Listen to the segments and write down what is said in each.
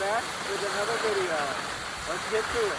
back with another video. Let's get to it.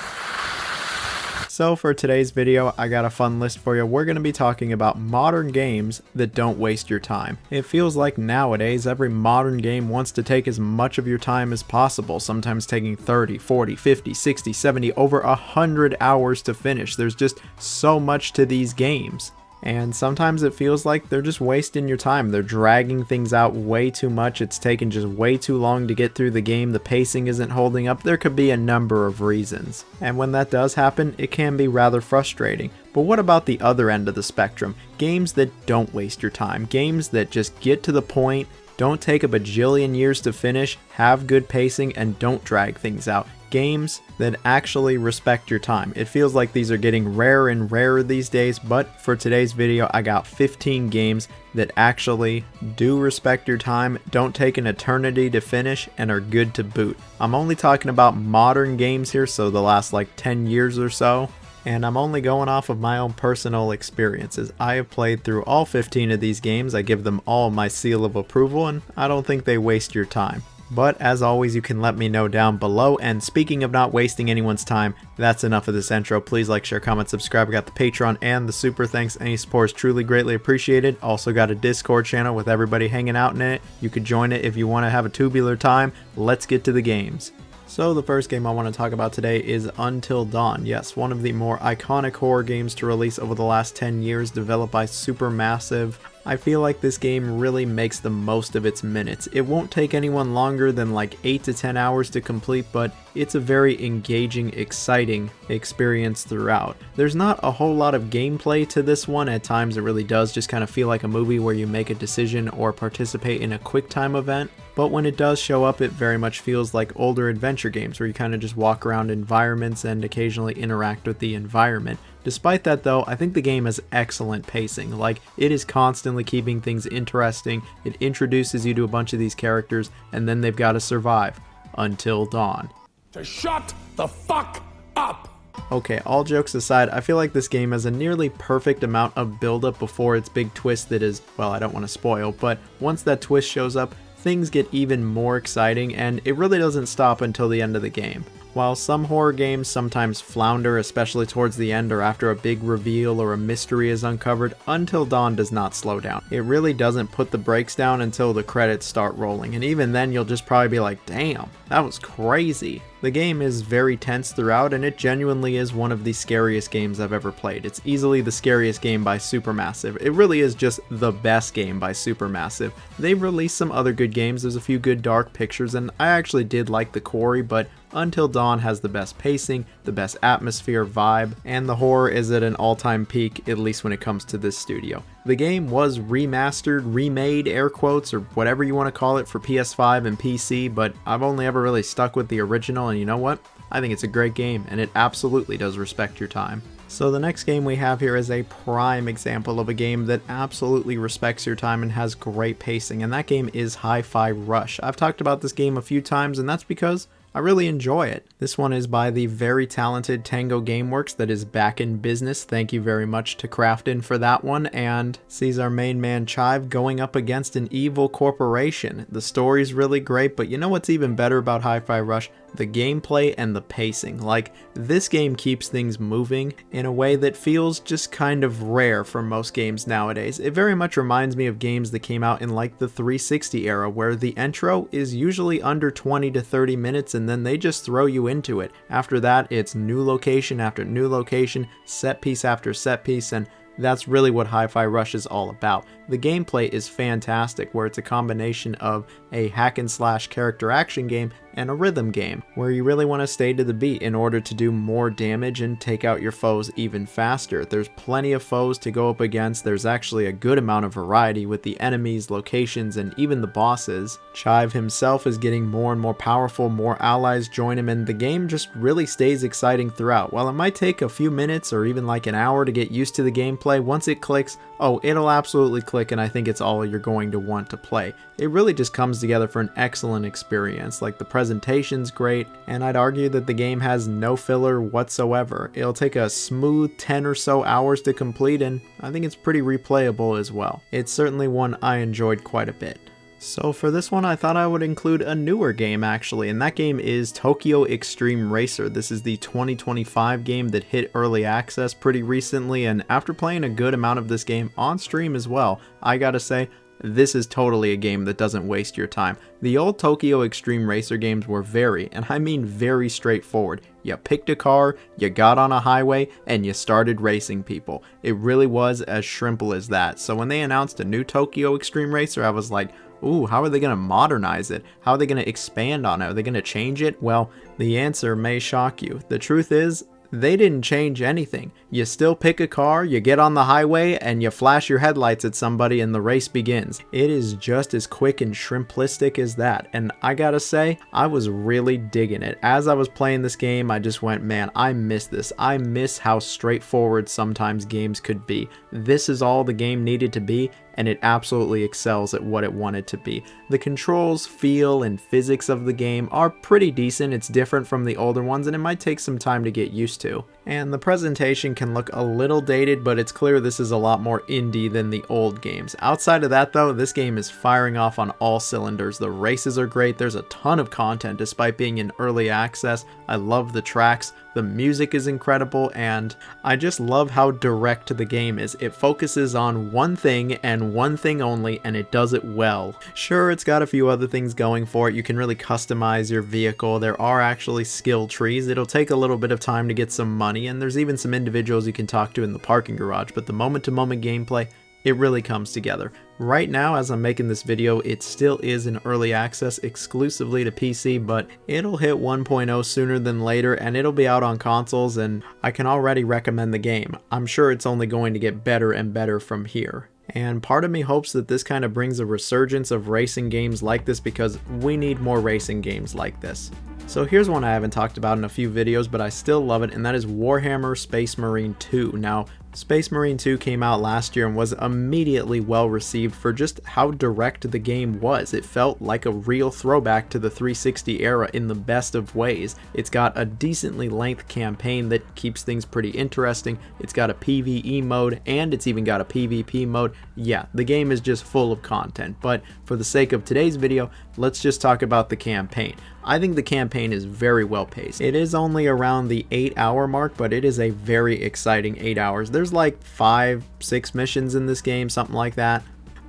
So for today's video, I got a fun list for you. We're going to be talking about modern games that don't waste your time. It feels like nowadays every modern game wants to take as much of your time as possible, sometimes taking 30, 40, 50, 60, 70, over 100 hours to finish. There's just so much to these games. And sometimes it feels like they're just wasting your time. They're dragging things out way too much. It's taken just way too long to get through the game. The pacing isn't holding up. There could be a number of reasons. And when that does happen, it can be rather frustrating. But what about the other end of the spectrum? Games that don't waste your time. Games that just get to the point, don't take a bajillion years to finish, have good pacing, and don't drag things out. Games that actually respect your time. It feels like these are getting rarer and rarer these days, but for today's video, I got 15 games that actually do respect your time, don't take an eternity to finish, and are good to boot. I'm only talking about modern games here, so the last like 10 years or so. And I'm only going off of my own personal experiences. I have played through all 15 of these games. I give them all my seal of approval, and I don't think they waste your time. But as always, you can let me know down below. And speaking of not wasting anyone's time, that's enough of this intro. Please like, share, comment, subscribe. I got the Patreon and the super thanks. Any support is truly greatly appreciated. Also got a Discord channel with everybody hanging out in it. You could join it if you want to have a tubular time. Let's get to the games. So the first game I want to talk about today is Until Dawn. Yes, one of the more iconic horror games to release over the last 10 years, developed by Supermassive. I feel like this game really makes the most of its minutes. It won't take anyone longer than like 8 to 10 hours to complete, but it's a very engaging, exciting experience throughout. There's not a whole lot of gameplay to this one. At times it really does just kind of feel like a movie where you make a decision or participate in a quick time event. But when it does show up, it very much feels like older adventure games where you kind of just walk around environments and occasionally interact with the environment. Despite that though, I think the game has excellent pacing. Like, it is constantly keeping things interesting. It introduces you to a bunch of these characters, and then they've got to survive until dawn. To shut the fuck up! Okay, all jokes aside, I feel like this game has a nearly perfect amount of build-up before its big twist that is, well, I don't want to spoil, but once that twist shows up, things get even more exciting, and it really doesn't stop until the end of the game. While some horror games sometimes flounder, especially towards the end or after a big reveal or a mystery is uncovered, Until Dawn does not slow down. It really doesn't put the brakes down until the credits start rolling, and even then you'll just probably be like, damn, that was crazy. The game is very tense throughout, and it genuinely is one of the scariest games I've ever played. It's easily the scariest game by Supermassive. It really is just the best game by Supermassive. They've released some other good games. There's a few good dark pictures, and I actually did like the Quarry, but Until Dawn has the best pacing, the best atmosphere, vibe, and the horror is at an all-time peak, at least when it comes to this studio. The game was remastered, remade, air quotes, or whatever you want to call it, for PS5 and PC, but I've only ever really stuck with the original, and you know what? I think it's a great game, and it absolutely does respect your time. So the next game we have here is a prime example of a game that absolutely respects your time and has great pacing, and that game is Hi-Fi Rush. I've talked about this game a few times, and that's because I really enjoy it. This one is by the very talented Tango Gameworks that is back in business. Thank you very much to Crafton for that one, and sees our main man Chive going up against an evil corporation. The story's really great, but you know what's even better about Hi-Fi Rush? The gameplay and the pacing. Like, this game keeps things moving in a way that feels just kind of rare for most games nowadays. It very much reminds me of games that came out in like the 360 era, where the intro is usually under 20 to 30 minutes and then they just throw you into it. After that, it's new location after new location, set piece after set piece, and that's really what Hi-Fi Rush is all about. The gameplay is fantastic, where it's a combination of a hack and slash character action game and a rhythm game, where you really want to stay to the beat in order to do more damage and take out your foes even faster. There's plenty of foes to go up against. There's actually a good amount of variety with the enemies, locations, and even the bosses. Chive himself is getting more and more powerful, more allies join him, and the game just really stays exciting throughout. While it might take a few minutes or even like an hour to get used to the gameplay, once it clicks, oh, it'll absolutely click, and I think it's all you're going to want to play. It really just comes together for an excellent experience. Like, the presentation's great, and I'd argue that the game has no filler whatsoever. It'll take a smooth 10 or so hours to complete, and I think it's pretty replayable as well. It's certainly one I enjoyed quite a bit. So for this one, I thought I would include a newer game actually, and that game is Xokyo Ttreme Racer. This is the 2025 game that hit early access pretty recently, and after playing a good amount of this game on stream as well, I gotta say, this is totally a game that doesn't waste your time. The old Xokyo Ttreme Racer games were very, and I mean very straightforward. You picked a car, you got on a highway, and you started racing people. It really was as simple as that. So when they announced a new Xokyo Ttreme Racer, I was like, ooh, how are they going to modernize it? How are they going to expand on it? Are they going to change it? Well, the answer may shock you. The truth is, they didn't change anything. You still pick a car, you get on the highway, and you flash your headlights at somebody and the race begins. It is just as quick and simplistic as that, and I gotta say, I was really digging it. As I was playing this game, I just went, man, I miss this. I miss how straightforward sometimes games could be. This is all the game needed to be, and it absolutely excels at what it wanted to be. The controls, feel, and physics of the game are pretty decent. It's different from the older ones, and it might take some time to get used to. And the presentation can look a little dated, but it's clear this is a lot more indie than the old games. Outside of that though, this game is firing off on all cylinders. The races are great, there's a ton of content despite being in early access. I love the tracks, the music is incredible, and I just love how direct the game is. It focuses on one thing and one thing only, and it does it well. Sure, it's got a few other things going for it. You can really customize your vehicle. There are actually skill trees. It'll take a little bit of time to get some money, and there's even some individuals you can talk to in the parking garage, but the moment-to-moment gameplay, it really comes together. Right now, as I'm making this video, it still is in early access exclusively to PC, but it'll hit 1.0 sooner than later, and it'll be out on consoles, and I can already recommend the game. I'm sure it's only going to get better and better from here. And part of me hopes that this kind of brings a resurgence of racing games like this, because we need more racing games like this. So here's one I haven't talked about in a few videos, but I still love it, and that is Warhammer Space Marine 2. Now, Space Marine 2 came out last year and was immediately well received for just how direct the game was. It felt like a real throwback to the 360 era in the best of ways. It's got a decently length campaign that keeps things pretty interesting. It's got a PvE mode, and it's even got a PvP mode. Yeah, the game is just full of content, but for the sake of today's video, let's just talk about the campaign. I think the campaign is very well paced. It is only around the 8-hour mark, but it is a very exciting 8 hours. There's like 5-6 missions in this game, something like that.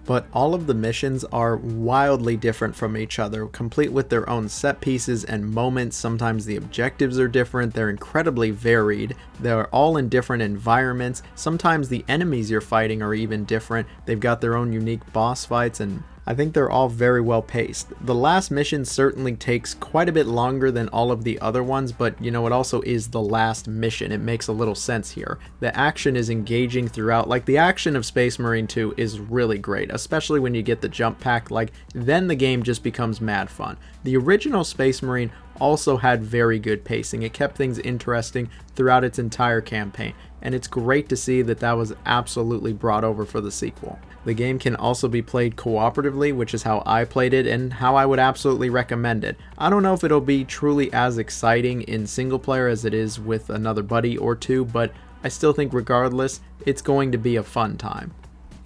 But all of the missions are wildly different from each other, complete with their own set pieces and moments. Sometimes the objectives are different, they're incredibly varied, they're all in different environments. Sometimes the enemies you're fighting are even different, they've got their own unique boss fights, and I think they're all very well paced. The last mission certainly takes quite a bit longer than all of the other ones, but you know, it also is the last mission. It makes a little sense here. The action is engaging throughout. Like, the action of Space Marine 2 is really great, especially when you get the jump pack. Like, then the game just becomes mad fun. The original Space Marine also had very good pacing. It kept things interesting throughout its entire campaign, and it's great to see that that was absolutely brought over for the sequel. The game can also be played cooperatively, which is how I played it and how I would absolutely recommend it. I don't know if it'll be truly as exciting in single player as it is with another buddy or two, but I still think regardless, it's going to be a fun time.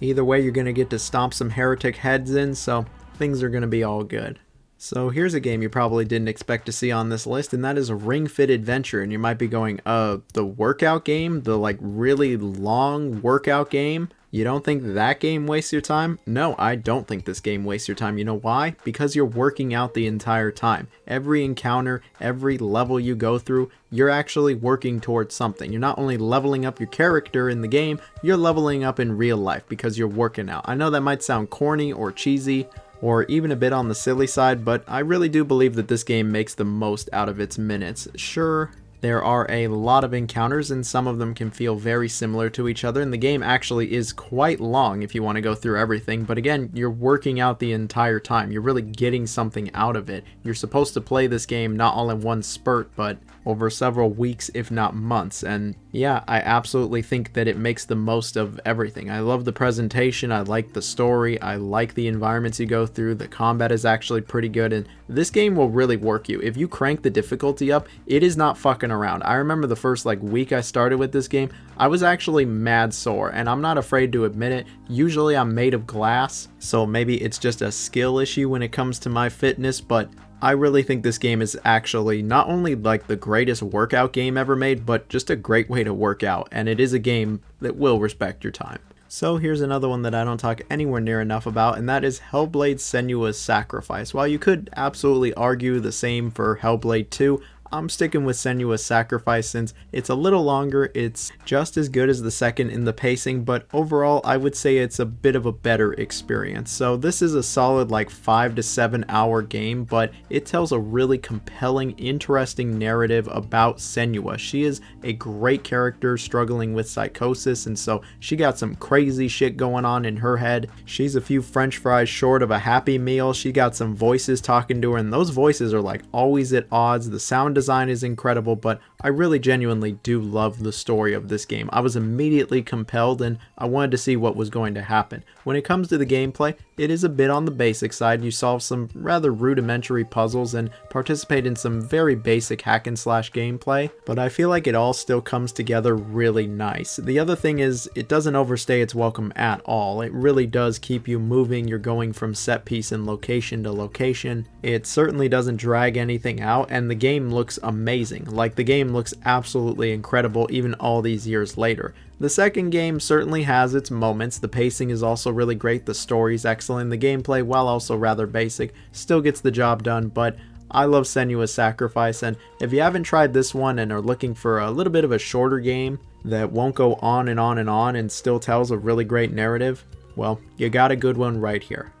Either way, you're going to get to stomp some heretic heads in, so things are going to be all good. So here's a game you probably didn't expect to see on this list, and that is Ring Fit Adventure. And you might be going, the workout game? The like really long workout game? You don't think that game wastes your time? No, I don't think this game wastes your time. You know why? Because you're working out the entire time. Every encounter, every level you go through, you're actually working towards something. You're not only leveling up your character in the game, you're leveling up in real life because you're working out. I know that might sound corny or cheesy, or even a bit on the silly side, but I really do believe that this game makes the most out of its minutes. Sure, there are a lot of encounters, and some of them can feel very similar to each other, and the game actually is quite long if you want to go through everything, but again, you're working out the entire time. You're really getting something out of it. You're supposed to play this game not all in one spurt, but over several weeks, if not months, and yeah, I absolutely think that it makes the most of everything. I love the presentation, I like the story, I like the environments you go through, the combat is actually pretty good, and this game will really work you. If you crank the difficulty up, it is not fucking around. I remember the first like week I started with this game, I was actually mad sore, and I'm not afraid to admit it. Usually I'm made of glass, so maybe it's just a skill issue when it comes to my fitness, but I really think this game is actually not only like the greatest workout game ever made, but just a great way to work out, and it is a game that will respect your time. So here's another one that I don't talk anywhere near enough about, and that is Hellblade: Senua's Sacrifice. While you could absolutely argue the same for Hellblade 2, I'm sticking with Senua's Sacrifice since it's a little longer, it's just as good as the second in the pacing, but overall I would say it's a bit of a better experience. So this is a solid like 5 to 7 hour game, but it tells a really compelling, interesting narrative about Senua. She is a great character struggling with psychosis, and so she got some crazy shit going on in her head. She's a few french fries short of a happy meal. She got some voices talking to her, and those voices are like always at odds. The sound design is incredible, but I really genuinely do love the story of this game. I was immediately compelled and I wanted to see what was going to happen. When it comes to the gameplay, it is a bit on the basic side. You solve some rather rudimentary puzzles and participate in some very basic hack and slash gameplay, but I feel like it all still comes together really nice. The other thing is it doesn't overstay its welcome at all. It really does keep you moving. You're going from set piece and location to location. It certainly doesn't drag anything out, and the game looks amazing. Like, the game looks absolutely incredible even all these years later. The second game certainly has its moments. The pacing is also really great, the story's excellent, the gameplay, while also rather basic, still gets the job done, but I love Senua's Sacrifice, and if you haven't tried this one and are looking for a little bit of a shorter game that won't go on and on and on and still tells a really great narrative, well, you got a good one right here.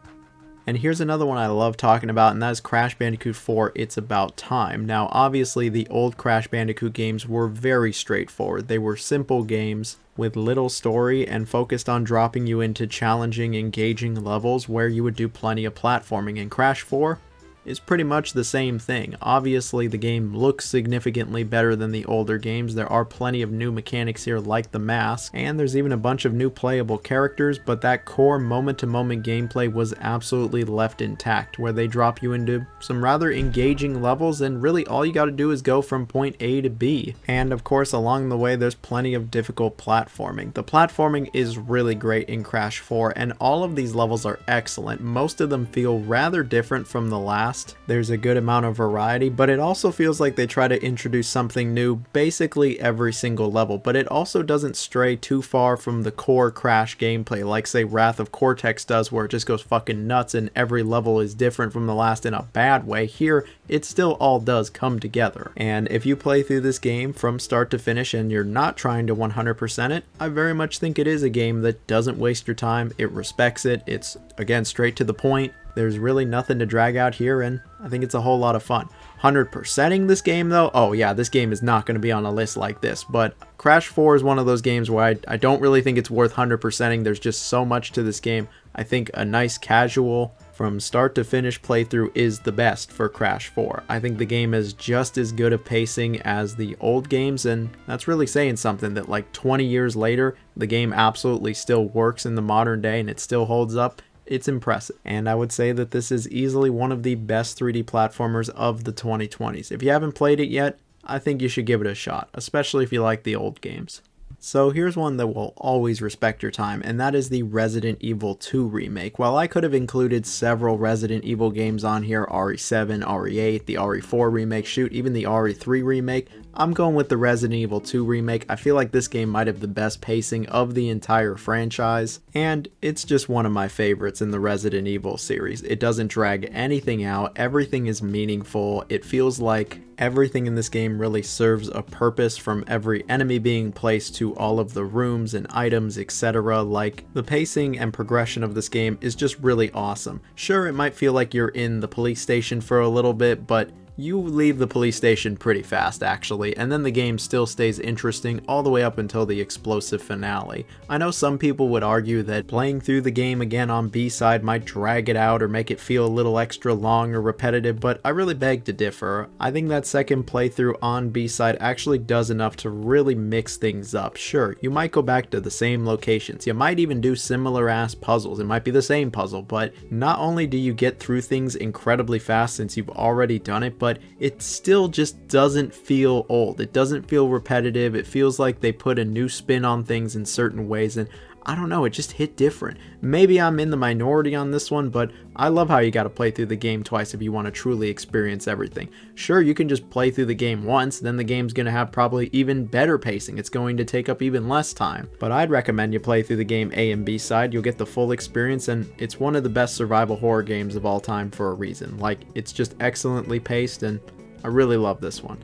And here's another one I love talking about, and that is Crash Bandicoot 4: It's About Time. Now, obviously, the old Crash Bandicoot games were very straightforward. They were simple games with little story and focused on dropping you into challenging, engaging levels where you would do plenty of platforming. And Crash 4 is pretty much the same thing. Obviously, the game looks significantly better than the older games. There are plenty of new mechanics here, like the mask, and there's even a bunch of new playable characters, but that core moment-to-moment gameplay was absolutely left intact, where they drop you into some rather engaging levels, and really all you gotta do is go from point A to B. And of course, along the way, there's plenty of difficult platforming. The platforming is really great in Crash 4, and all of these levels are excellent. Most of them feel rather different from the last. There's a good amount of variety, but it also feels like they try to introduce something new basically every single level, but it also doesn't stray too far from the core Crash gameplay, like say Wrath of Cortex does, where it just goes fucking nuts and every level is different from the last in a bad way. Here, it still all does come together. And if you play through this game from start to finish and you're not trying to 100% it, I very much think it is a game that doesn't waste your time. It respects it. It's, again, straight to the point. There's really nothing to drag out here, and I think it's a whole lot of fun. 100%ing this game though, oh yeah, this game is not going to be on a list like this, but Crash 4 is one of those games where I don't really think it's worth 100%ing. There's just so much to this game. I think a nice casual, from start to finish playthrough is the best for Crash 4. I think the game is just as good a pacing as the old games, and that's really saying something, that like 20 years later, the game absolutely still works in the modern day and it still holds up. It's impressive, and I would say that this is easily one of the best 3D platformers of the 2020s. If you haven't played it yet, I think you should give it a shot, especially if you like the old games. So here's one that will always respect your time, and that is the Resident Evil 2 remake. While I could have included several Resident Evil games on here, RE7, RE8, the RE4 remake, shoot, even the RE3 remake, I'm going with the Resident Evil 2 remake. I feel like this game might have the best pacing of the entire franchise, and it's just one of my favorites in the Resident Evil series. It doesn't drag anything out, everything is meaningful, it feels like everything in this game really serves a purpose, from every enemy being placed to all of the rooms and items, etc. Like, the pacing and progression of this game is just really awesome. Sure, it might feel like you're in the police station for a little bit, but you leave the police station pretty fast actually, and then the game still stays interesting all the way up until the explosive finale. I know some people would argue that playing through the game again on B-side might drag it out or make it feel a little extra long or repetitive, but I really beg to differ. I think that second playthrough on B-side actually does enough to really mix things up. Sure, you might go back to the same locations, you might even do similar ass puzzles, it might be the same puzzle, but not only do you get through things incredibly fast since you've already done it, but it still just doesn't feel old. It doesn't feel repetitive. It feels like they put a new spin on things in certain ways, and I don't know, it just hit different. Maybe I'm in the minority on this one, but I love how you gotta play through the game twice if you want to truly experience everything. Sure, you can just play through the game once, then the game's gonna have probably even better pacing. It's going to take up even less time. But I'd recommend you play through the game A and B side. You'll get the full experience, and it's one of the best survival horror games of all time for a reason. Like, it's just excellently paced, and I really love this one.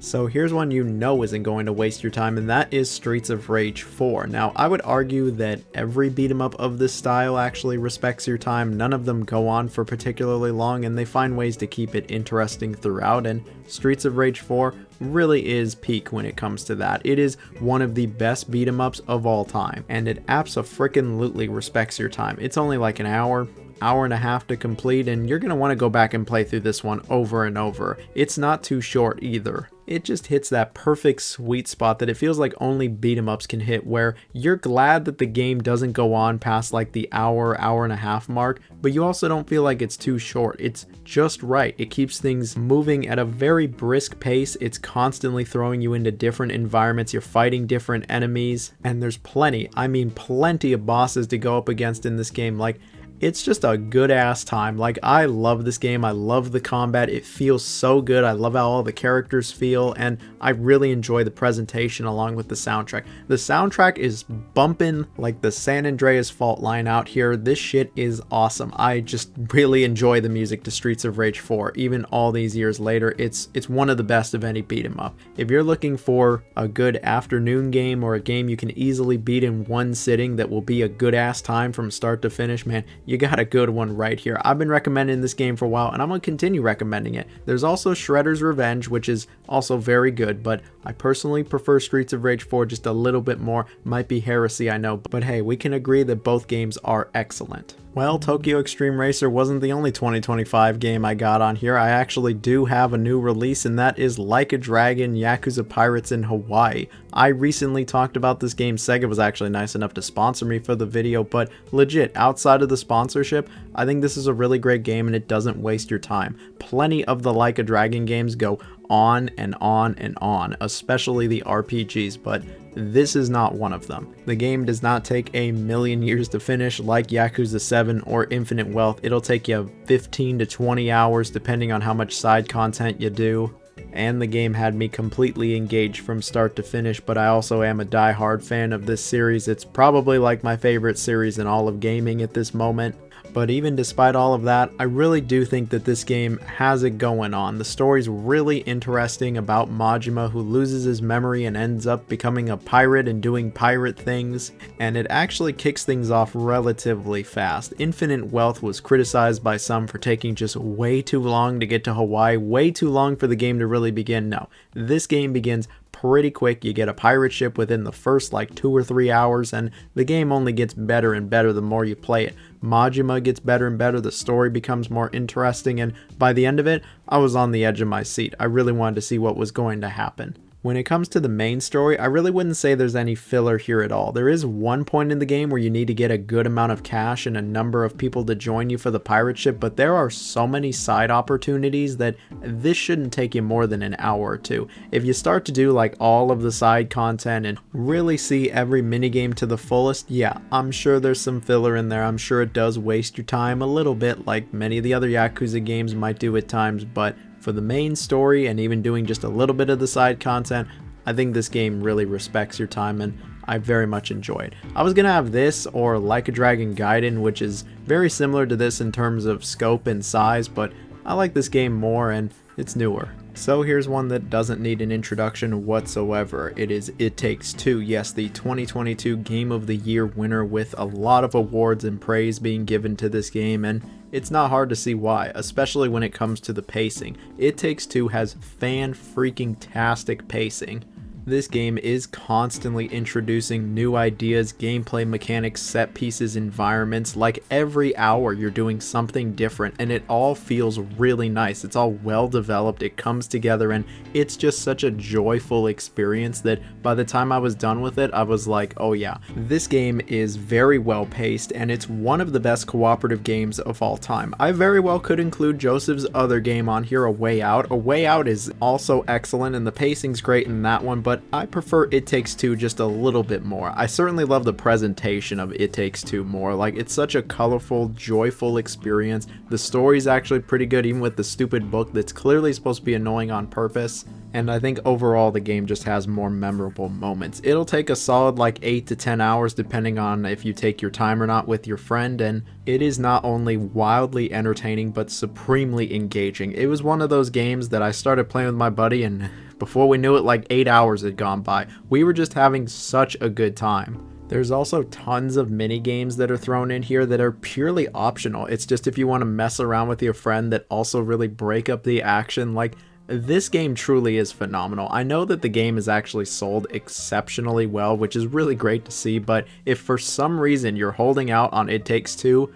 So here's one you know isn't going to waste your time, and that is Streets of Rage 4. Now, I would argue that every beat 'em up of this style actually respects your time. None of them go on for particularly long, and they find ways to keep it interesting throughout, and Streets of Rage 4 really is peak when it comes to that. It is one of the best beat 'em ups of all time, and it abso-frickin-lutely respects your time. It's only like an hour and a half to complete, and you're going to want to go back and play through this one over and over. It's not too short either. It just hits that perfect sweet spot that it feels like only beat 'em ups can hit, where you're glad that the game doesn't go on past like the hour and a half mark, but you also don't feel like it's too short. It's just right. It keeps things moving at a very brisk pace. It's constantly throwing you into different environments. You're fighting different enemies, and there's plenty, I mean plenty of bosses to go up against in this game. Like, it's just a good ass time. Like, I love this game. I love the combat. It feels so good. I love how all the characters feel, and I really enjoy the presentation along with the soundtrack. The soundtrack is bumping like the San Andreas fault line out here. This shit is awesome. I just really enjoy the music to Streets of Rage 4. Even all these years later, it's one of the best of any beat 'em up. If you're looking for a good afternoon game, or a game you can easily beat in one sitting that will be a good ass time from start to finish, man, you got a good one right here. I've been recommending this game for a while, and I'm going to continue recommending it. There's also Shredder's Revenge, which is also very good, but I personally prefer Streets of Rage 4 just a little bit more. Might be heresy, I know, but hey, we can agree that both games are excellent. Well, Tokyo Extreme Racer wasn't the only 2025 game I got on here. I actually do have a new release, and that is Like a Dragon Yakuza Pirates in Hawaii. I recently talked about this game. Sega was actually nice enough to sponsor me for the video, but legit, outside of the sponsorship, I think this is a really great game, and it doesn't waste your time. Plenty of the Like a Dragon games go on and on and on, especially the RPGs, but this is not one of them. The game does not take a million years to finish like Yakuza 7 or Infinite Wealth. It'll take you 15 to 20 hours depending on how much side content you do. And the game had me completely engaged from start to finish, but I also am a die-hard fan of this series. It's probably like my favorite series in all of gaming at this moment. But even despite all of that, I really do think that this game has it going on. The story's really interesting about Majima, who loses his memory and ends up becoming a pirate and doing pirate things, and it actually kicks things off relatively fast. Infinite Wealth was criticized by some for taking just way too long to get to Hawaii, way too long for the game to really begin. No, this game begins pretty quick. You get a pirate ship within the first like 2 or 3 hours, and the game only gets better and better the more you play it. Majima gets better and better, the story becomes more interesting, and by the end of it, I was on the edge of my seat. I really wanted to see what was going to happen. When it comes to the main story, I really wouldn't say there's any filler here at all. There is one point in the game where you need to get a good amount of cash and a number of people to join you for the pirate ship, but there are so many side opportunities that this shouldn't take you more than an hour or two. If you start to do like all of the side content and really see every minigame to the fullest, yeah, I'm sure there's some filler in there. I'm sure it does waste your time a little bit, like many of the other Yakuza games might do at times, but for the main story and even doing just a little bit of the side content, I think this game really respects your time, and I very much enjoy it. I was gonna have this or Like a Dragon Gaiden, which is very similar to this in terms of scope and size, but I like this game more and it's newer. So here's one that doesn't need an introduction whatsoever. It is It Takes Two. Yes, the 2022 Game of the Year winner, with a lot of awards and praise being given to this game, and it's not hard to see why, especially when it comes to the pacing. It Takes Two has fan-freaking-tastic pacing. This game is constantly introducing new ideas, gameplay mechanics, set pieces, environments. Like every hour you're doing something different and it all feels really nice. It's all well developed, it comes together, and it's just such a joyful experience that by the time I was done with it, I was like, oh yeah, this game is very well paced and it's one of the best cooperative games of all time. I very well could include Joseph's other game on here, A Way Out. A Way Out is also excellent and the pacing's great in that one, but I prefer It Takes Two just a little bit more. I certainly love the presentation of It Takes Two more. Like, it's such a colorful, joyful experience. The story's actually pretty good, even with the stupid book that's clearly supposed to be annoying on purpose. And I think overall the game just has more memorable moments. It'll take a solid like 8 to 10 hours depending on if you take your time or not with your friend, and it is not only wildly entertaining but supremely engaging. It was one of those games that I started playing with my buddy and before we knew it, like 8 hours had gone by. We were just having such a good time. There's also tons of mini games that are thrown in here that are purely optional. It's just if you want to mess around with your friend that also really break up the action. Like, this game truly is phenomenal. I know that the game is actually sold exceptionally well, which is really great to see, but if for some reason you're holding out on It Takes Two,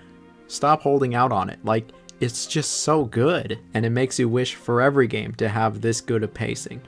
stop holding out on it. Like, it's just so good, and it makes you wish for every game to have this good a pacing.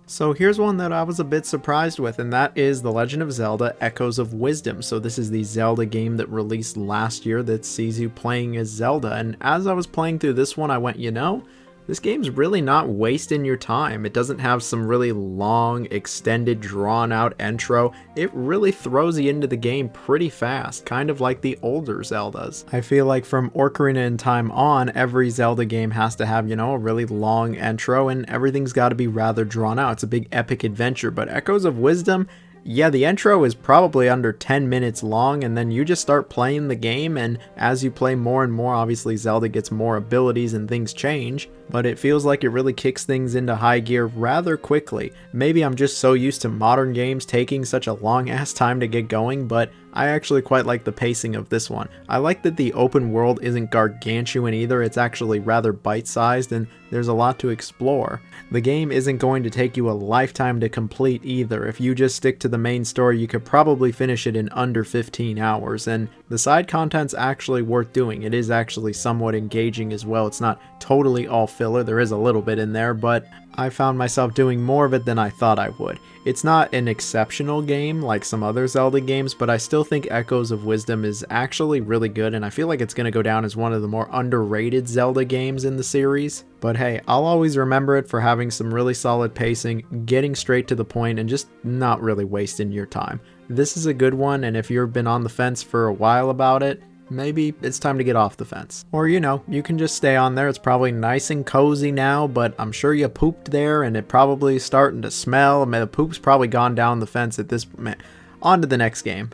So here's one that I was a bit surprised with, and that is The Legend of Zelda: Echoes of Wisdom. So this is the Zelda game that released last year that sees you playing as Zelda, and as I was playing through this one, I went, you know, this game's really not wasting your time. It doesn't have some really long, extended, drawn-out intro. It really throws you into the game pretty fast, kind of like the older Zeldas. I feel like from Ocarina in Time on, every Zelda game has to have, you know, a really long intro, and everything's got to be rather drawn out. It's a big epic adventure, but Echoes of Wisdom, yeah, the intro is probably under 10 minutes long, and then you just start playing the game, and as you play more and more, obviously Zelda gets more abilities and things change, but it feels like it really kicks things into high gear rather quickly. Maybe I'm just so used to modern games taking such a long ass time to get going, but I actually quite like the pacing of this one. I like that the open world isn't gargantuan either, it's actually rather bite-sized and there's a lot to explore. The game isn't going to take you a lifetime to complete either. If you just stick to the main story, you could probably finish it in under 15 hours, and the side content's actually worth doing. It is actually somewhat engaging as well. It's not totally all filler, there is a little bit in there, but I found myself doing more of it than I thought I would. It's not an exceptional game like some other Zelda games, but I still think Echoes of Wisdom is actually really good, and I feel like it's going to go down as one of the more underrated Zelda games in the series. But hey, I'll always remember it for having some really solid pacing, getting straight to the point, and just not really wasting your time. This is a good one, and if you've been on the fence for a while about it, maybe it's time to get off the fence. Or, you know, you can just stay on there. It's probably nice and cozy now, but I'm sure you pooped there and it probably starting to smell. I mean, the poop's probably gone down the fence at this point. On to the next game.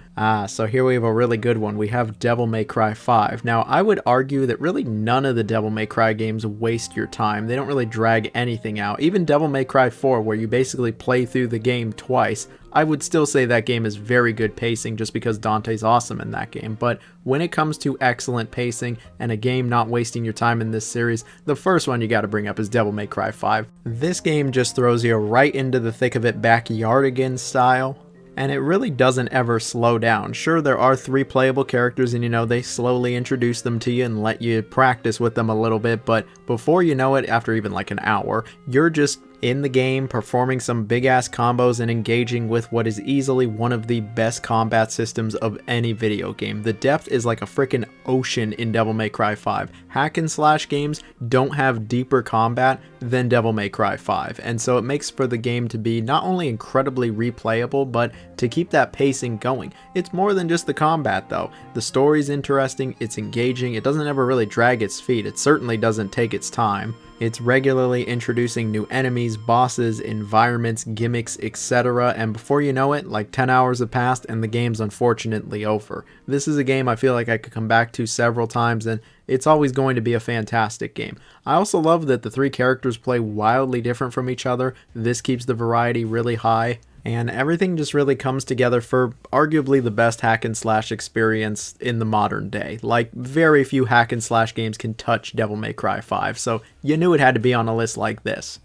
So here we have a really good one. We have Devil May Cry 5. Now, I would argue that really none of the Devil May Cry games waste your time. They don't really drag anything out. Even Devil May Cry 4, where you basically play through the game twice, I would still say that game is very good pacing just because Dante's awesome in that game. But when it comes to excellent pacing and a game not wasting your time in this series, the first one you gotta bring up is Devil May Cry 5. This game just throws you right into the thick of it backyardigan style, and it really doesn't ever slow down. Sure, there are 3 playable characters and, you know, they slowly introduce them to you and let you practice with them a little bit, but before you know it, after even like an hour, you're just in the game performing some big ass combos and engaging with what is easily one of the best combat systems of any video game. The depth is like a freaking ocean in Devil May Cry 5. Hack and slash games don't have deeper combat than Devil May Cry 5, and so it makes for the game to be not only incredibly replayable, but to keep that pacing going. It's more than just the combat though. The story's interesting, it's engaging, it doesn't ever really drag its feet, it certainly doesn't take its time. It's regularly introducing new enemies, bosses, environments, gimmicks, etc. And before you know it, like 10 hours have passed and the game's unfortunately over. This is a game I feel like I could come back to several times, and it's always going to be a fantastic game. I also love that the 3 characters play wildly different from each other. This keeps the variety really high, and everything just really comes together for arguably the best hack and slash experience in the modern day. Like, very few hack and slash games can touch Devil May Cry 5, so you knew it had to be on a list like this.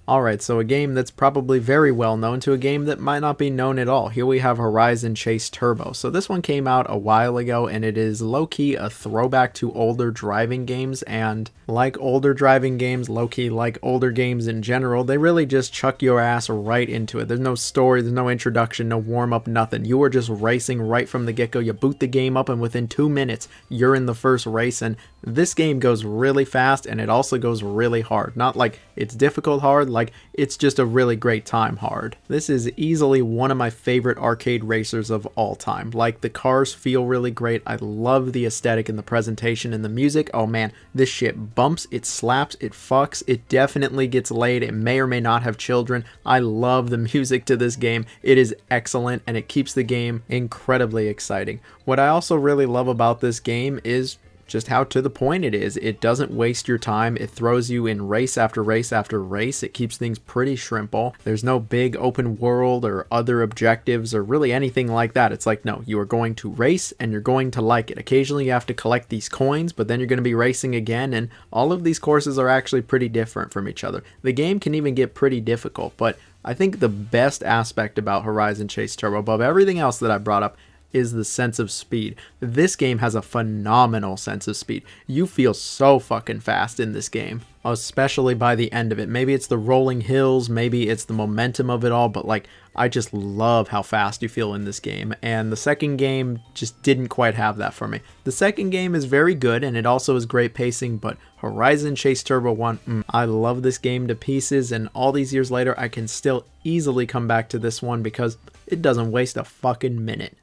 Alright, so a game that's probably very well known to a game that might not be known at all. Here we have Horizon Chase Turbo. So this one came out a while ago, and it is low-key a throwback to older driving games, and like older driving games, low-key like older games in general, they really just chuck your ass right into it. There's no story, there's no introduction, no warm-up, nothing. You are just racing right from the get-go. You boot the game up, and within 2 minutes, you're in the first race, and this game goes really fast, and it also goes really hard. Not like it's difficult hard, like it's just a really great time hard. This is easily one of my favorite arcade racers of all time. Like, the cars feel really great. I love the aesthetic and the presentation and the music. Oh man, this shit bumps, it slaps, it fucks, it definitely gets laid. It may or may not have children. I love the music to this game. It is excellent, and it keeps the game incredibly exciting. What I also really love about this game is just how to the point it is. It doesn't waste your time. It throws you in race after race after race. It keeps things pretty shrimple. There's no big open world or other objectives or really anything like that. It's like, no, you are going to race and you're going to like it. Occasionally you have to collect these coins, but then you're going to be racing again, and all of these courses are actually pretty different from each other. The game can even get pretty difficult, but I think the best aspect about Horizon Chase Turbo, above everything else that I brought up, is the sense of speed. This game has a phenomenal sense of speed. You feel so fucking fast in this game, especially by the end of it. Maybe it's the rolling hills, maybe it's the momentum of it all, but like, I just love how fast you feel in this game, and the second game just didn't quite have that for me. The second game is very good, and it also is great pacing, but Horizon Chase Turbo 1, I love this game to pieces, and all these years later, I can still easily come back to this one because it doesn't waste a fucking minute.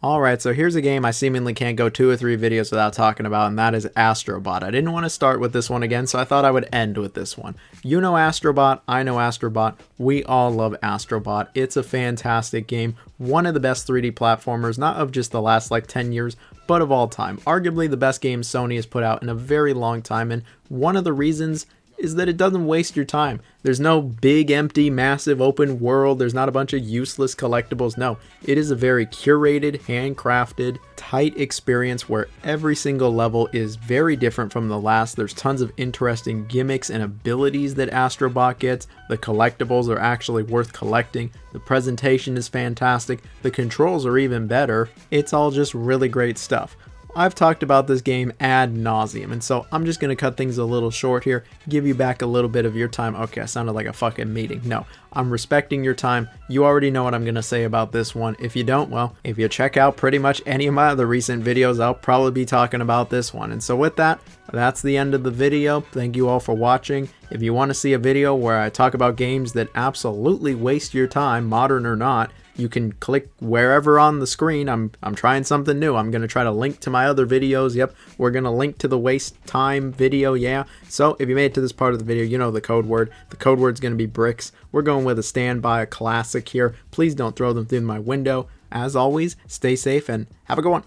Alright, so here's a game I seemingly can't go 2 or 3 videos without talking about, and that is Astrobot. I didn't want to start with this one again, so I thought I would end with this one. You know Astrobot, I know Astrobot, we all love Astrobot. It's a fantastic game, one of the best 3D platformers, not of just the last like 10 years, but of all time. Arguably the best game Sony has put out in a very long time, and one of the reasons is that it doesn't waste your time. There's no big, empty, massive open world. There's not a bunch of useless collectibles. No, it is a very curated, handcrafted, tight experience where every single level is very different from the last. There's tons of interesting gimmicks and abilities that Astrobot gets. The collectibles are actually worth collecting. The presentation is fantastic. The controls are even better. It's all just really great stuff. I've talked about this game ad nauseum, and so I'm just going to cut things a little short here, give you back a little bit of your time. Okay, I sounded like a fucking meeting. No, I'm respecting your time. You already know what I'm going to say about this one. If you don't, well, if you check out pretty much any of my other recent videos, I'll probably be talking about this one. And so with that, that's the end of the video. Thank you all for watching. If you want to see a video where I talk about games that absolutely waste your time, modern or not, you can click wherever on the screen. I'm trying something new. I'm going to try to link to my other videos. Yep, we're going to link to the waste time video, yeah. So if you made it to this part of the video, you know the code word. The code word's going to be bricks. We're going with a standby, a classic here. Please don't throw them through my window. As always, stay safe and have a good one.